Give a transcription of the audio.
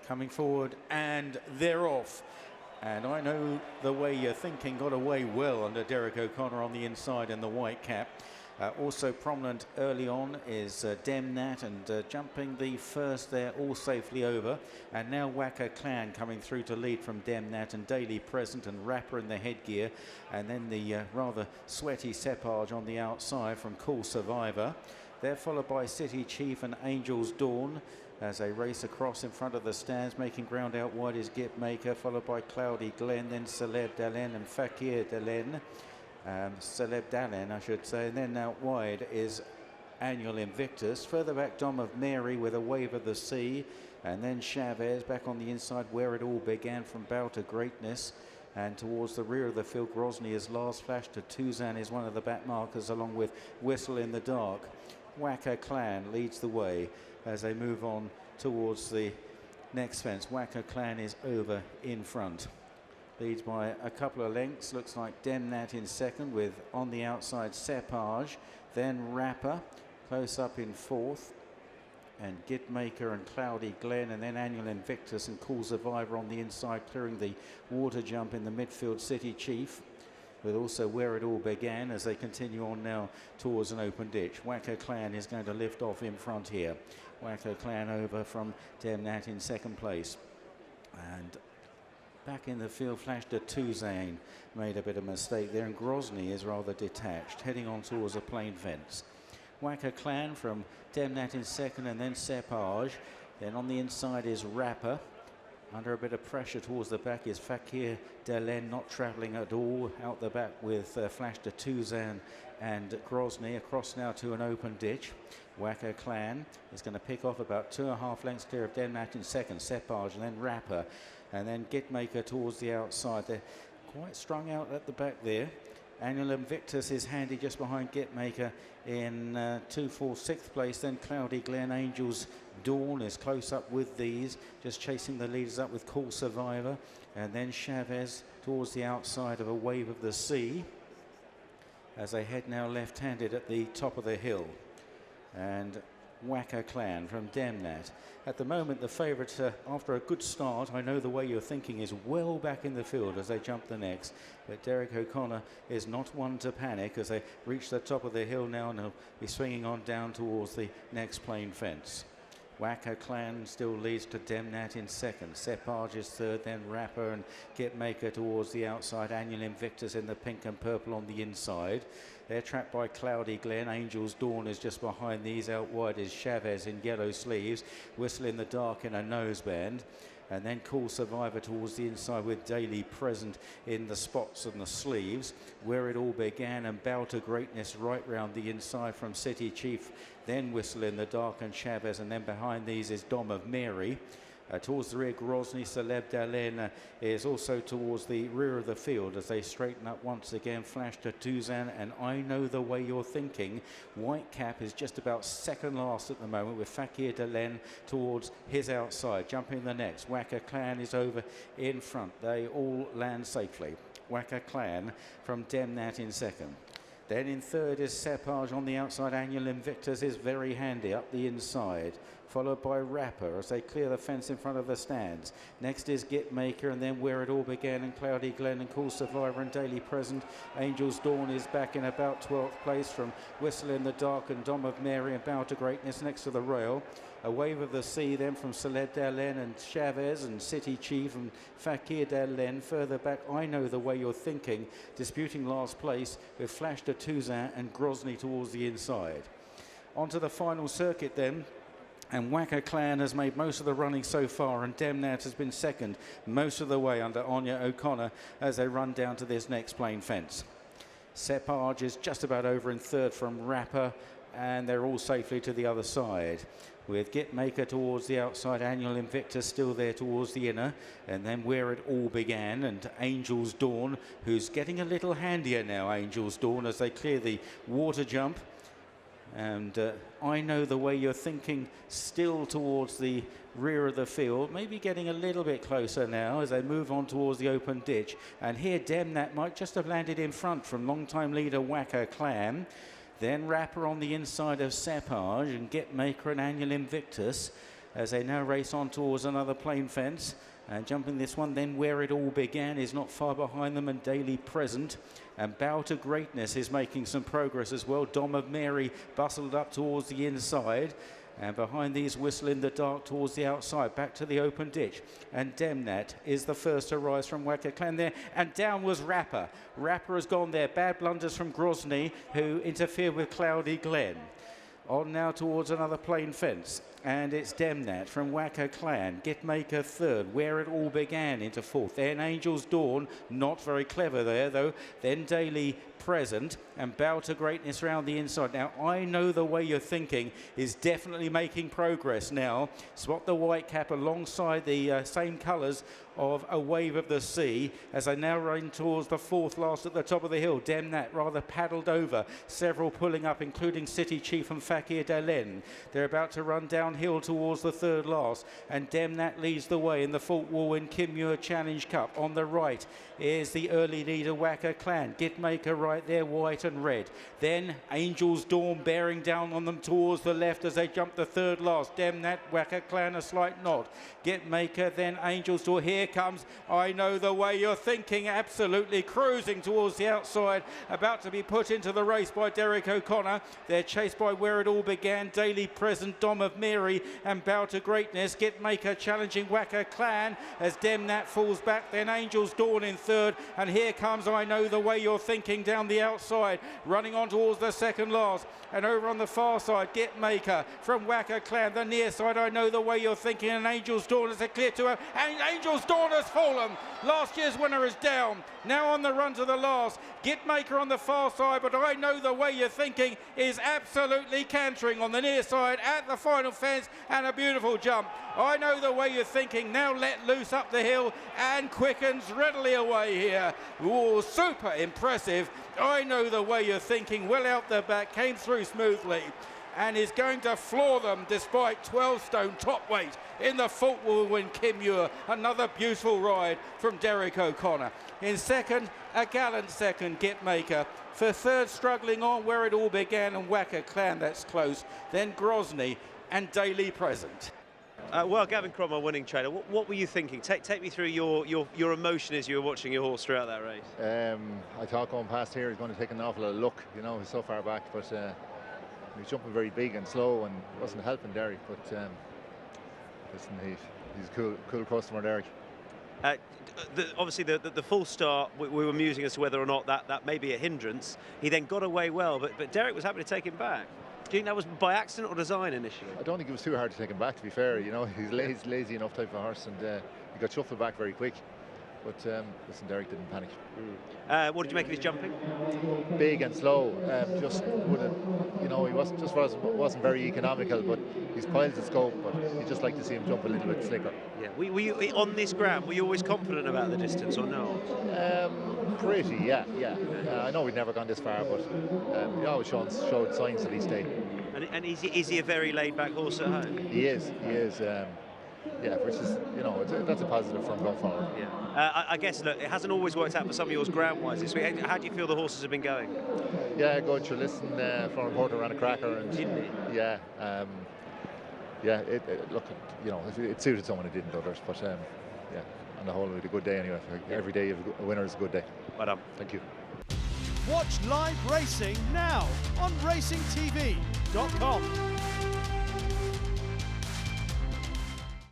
coming forward, and they're off. And I Know the Way You're Thinking got away well under Derek O'Connor on the inside in the white cap. Also prominent early on is Demat, and jumping the first there, all safely over. And now Waka Clan coming through to lead from Demat, and Daily Present and Rapper in the headgear. And then the rather sweaty Sepage on the outside from Cool Survivor. They're followed by City Chief and Angel's Dawn as they race across in front of the stands. Making ground out wide is Gipmaker, followed by Cloudy Glen, then Celeb Dalen and Fakir Dalen. Celeb Dalen, I should say. And then out wide is Annual Invictus. Further back, Dom of Mary with A Wave of the Sea. And then Chavez back on the inside, Where It All Began, from Bow to Greatness. And towards the rear of the field, Grozny is last flash to Tuzan is one of the back markers, along with Whistle in the Dark. Waka Clan leads the way as they move on towards the next fence. Waka Clan is over in front. Leads by a couple of lengths. Looks like Demat in second, with on the outside Sepage, then Rapper close up in fourth, and Gitmaker and Cloudy Glen, and then Annual Invictus and Cool Survivor on the inside, clearing the water jump in the midfield. City Chief, with also Where It All Began as they continue on now towards an open ditch. Waka Clan is going to lift off in front here. Waka Clan over from Demat in second place. And back in the field, flashed to Tuzan, made a bit of mistake there, and Grozny is rather detached, heading on towards a plain fence. Waka Clan from Demat in second, and then Sepage. Then on the inside is Rapper. Under a bit of pressure towards the back is Fakir Delen, not travelling at all. Out the back with flash to Tuzan and Grozny. Across now to an open ditch. Waka Clan is going to pick off about 2.5 lengths clear of Demat in second, Sepage, and then Rapper. And then Gitmaker towards the outside. They're quite strung out at the back there. Annual Invictus is handy just behind Gitmaker in 6th place. Then Cloudy Glen, Angel's Dawn is close up with these, just chasing the leaders up with Cool Survivor. And then Chavez towards the outside of A Wave of the Sea as they head now left-handed at the top of the hill. And Waka Clan from Demat. At the moment, the favourite, after a good start, I Know the Way You're Thinking, is well back in the field as they jump the next. But Derek O'Connor is not one to panic as they reach the top of the hill now, and he'll be swinging on down towards the next plain fence. Waka Clan still leads to Demat in second. Sepage is third, then Rapper and Gitmaker towards the outside. Annual Invictus in the pink and purple on the inside. They're trapped by Cloudy Glen. Angel's Dawn is just behind these. Out wide is Chavez in yellow sleeves. Whistle in the Dark in a noseband. And then Cool Survivor towards the inside with Daily Present in the spots and the sleeves. Where It All Began and Bow to Greatness right round the inside from City Chief. Then Whistle in the Dark and Chavez. And then behind these is Dom of Mary. Towards the rear, Grozny, Celeb Dalen is also towards the rear of the field as they straighten up once again. Flash to Tuzan and I Know the Way You're Thinking. White cap is just about second last at the moment, with Fakir Dalen towards his outside. Jumping the next, Waka Clan is over in front. They all land safely. Waka Clan from Demat in second. Then in third is Sepage on the outside. Annual Invictus is very handy up the inside, followed by Rapper as they clear the fence in front of the stands. Next is Gitmaker, and then Where It All Began and Cloudy Glen and Cool Survivor and Daily Present. Angel's Dawn is back in about 12th place from Whistle in the Dark and Dom of Mary and Bow to Greatness next to the rail. A Wave of the Sea then from Celeb Dalen and Chavez and City Chief and Fakir Dalen. Further back, I Know the Way You're Thinking, disputing last place with Flash to Tuzan and Grozny towards the inside. Onto the final circuit then. And Waka Clan has made most of the running so far, and Demat has been second most of the way under Anya O'Connor as they run down to this next plain fence. Sepage is just about over in third from Rapper, and they're all safely to the other side, with Gitmaker towards the outside. Annual Invictus still there towards the inner, and then Where It All Began and Angel's Dawn, who's getting a little handier now, Angel's Dawn, as they clear the water jump. And I Know the Way You're Thinking still towards the rear of the field, maybe getting a little bit closer now as they move on towards the open ditch. And here Demat might just have landed in front from long-time leader Waka Clan. Then Rapper on the inside of Sepage and Gitmaker and Annual Invictus. as they now race on towards another plain fence. And jumping this one, then Where It All Began is not far behind them, and Daily Present. And Bow to Greatness is making some progress as well. Dom of Mary bustled up towards the inside. And behind these, Whistle in the Dark towards the outside, back to the open ditch. And Demat is the first to rise from Wacker Clan there. And down was Rapper. Rapper has gone there. Bad blunders from Grozny, who interfered with Cloudy Glen. On now towards another plain fence. And it's Demat from Wacker Clan. Gitmaker third. Where It All Began into fourth. Then Angel's Dawn, not very clever there though. Then Daily Present, and Bow to Greatness round the inside. Now, I Know the Way You're Thinking is definitely making progress now. Spot the white cap alongside the same colours of A Wave of the Sea as they now run towards the fourth last at the top of the hill. Demat rather paddled over, several pulling up, including City Chief and Fakir Dalen. They're about to run downhill towards the third last, and Demat leads the way in the Fort Warwin Kim Muir Challenge Cup. On the right is the early leader, Wacker Clan. Gitmaker right there, white and red. Then Angel's Dawn bearing down on them towards the left as they jump the third last. Demat, Wacker Clan a slight nod. Gitmaker, then Angel's Dawn. Here comes I Know the Way You're Thinking, absolutely cruising towards the outside, about to be put into the race by Derek O'Connor. They're chased by Where It All Began, Daily Present, Dom of Mary, and Bow to Greatness. Gitmaker challenging Wacker Clan as Demat falls back, then Angel's Dawn in third, and here comes I Know the Way You're Thinking down the outside, running on towards the second last. And over on the far side, Gitmaker from Wacker Clan, the near side, I Know the Way You're Thinking, and Angel's Dawn is a clear to her, and Angel's Dawn has fallen. Last year's winner is down. Now on the run to the last, Gitmaker on the far side, but I Know the Way You're Thinking is absolutely cantering on the near side at the final fence, and a beautiful jump. I Know the Way You're Thinking now let loose up the hill and quickens readily away here. Oh, super impressive. I Know the Way You're Thinking, well out the back, came through smoothly, and is going to floor them despite 12 stone top weight in the Fort Warwin Kim Muir. Another beautiful ride from Derek O'Connor. In second, a gallant second, Gitmaker. For third, struggling on Where It All Began and Wacker Clan, that's close. Then Grozny and Daily Present. Well, Gavin Cromwell, winning trainer, what were you thinking? Take me through your emotion as you were watching your horse throughout that race. I thought going past here he's going to take an awful lot of luck, you know, he's so far back, but he was jumping very big and slow and wasn't helping Derek, but listen, he's a cool customer, Derek. Obviously, the full start, we were musing as to whether or not that may be a hindrance. He then got away well, but Derek was happy to take him back. Do you think that was by accident or design initially? I don't think it was too hard to take him back, to be fair. You know, he's lazy enough type of horse, and he got shuffled back very quick. But listen, Derek didn't panic. What did you make of his jumping? Big and slow. Just wouldn't, you know, he wasn't very economical, but he's piles of scope. But you just like to see him jump a little bit slicker. Yeah. Were you on this ground? Were you always confident about the distance or no? Pretty, yeah. I know we'd never gone this far, but he always showed signs that he stayed. And is he a very laid-back horse at home? He is. Yeah, which is, you know, that's a positive from going forward. Yeah. I guess, look, it hasn't always worked out for some of yours ground-wise this week. How do you feel the horses have been going? Yeah, good. Sure, listen, Florian Porter ran a cracker. And, didn't he? Yeah. Look, you know, it suited someone, it didn't others. But, yeah, on the whole, it was a good day anyway. Every day a winner is a good day. Well done. Thank you. Watch live racing now on racingtv.com.